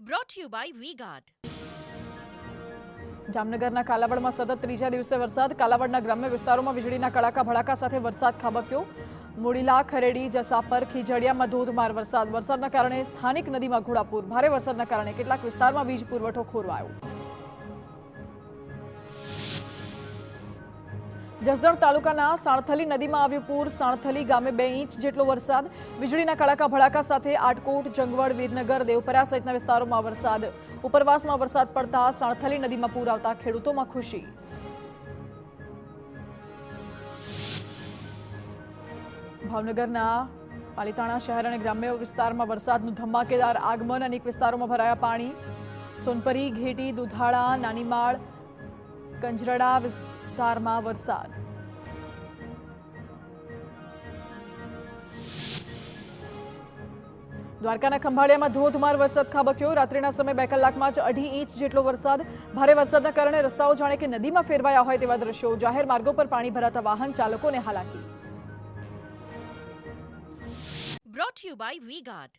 brought to you by V-Guard. જામનગરના કાલાવડમાં સતત ત્રીજા દિવસે વરસાદ. કાલાવડના ગ્રામ્ય વિસ્તારોમાં વીજળીના કડાકા ભડાકા સાથે વરસાદ ખાબક્યો. મુડીલા, ખરેડી, જસાપર, ખીજડીયામાં ધોધમાર વરસાદ. વરસાદના કારણે સ્થાનિક નદીમાં ઘોડાપૂર. ભારે વરસાદના કારણે કેટલાક વિસ્તારમાં વીજ પુરવઠો ખોરવાયો. જસદણ તાલુકાના સાણથલી નદીમાં આવ્યું પૂર. સાણથલી ગામે 2 ઇંચ જેટલો વરસાદ. વીજળીના કડાકા ભડાકા સાથે આટકોટ, જંગવડ, વીરનગર, દેવપરા સહિતના વિસ્તારોમાં વરસાદ. ઉપરવાસમાં વરસાદ પડતા સાણથલી નદીમાં પૂર આવતા ખેડૂતોમાં ખુશી. ભાવનગરના પાલિતાણા શહેર અને ગ્રામ્ય વિસ્તારમાં વરસાદનું ધમાકેદાર આગમન. અનેક વિસ્તારોમાં ભરાયા પાણી. સોનપરી, ઘેટી, દુધાળા, નાનીમાળ, કંજરડા વિસ્તારમાં વરસાદ. દ્વારકાના ખંભાળિયામાં ધોધમાર વરસાદ ખાબક્યો. રાત્રિના સમયે 2 કલાકમાં જ 2.5 ઇંચ જેટલો વરસાદ. ભારે વરસાદના કારણે રસ્તાઓ જાણે કે નદીમાં ફેરવાયા હોય તેવા દ્રશ્યો. જાહેર માર્ગો પર પાણી ભરાતા વાહન ચાલકોને હાલાકી. Brought to you by V-Guard.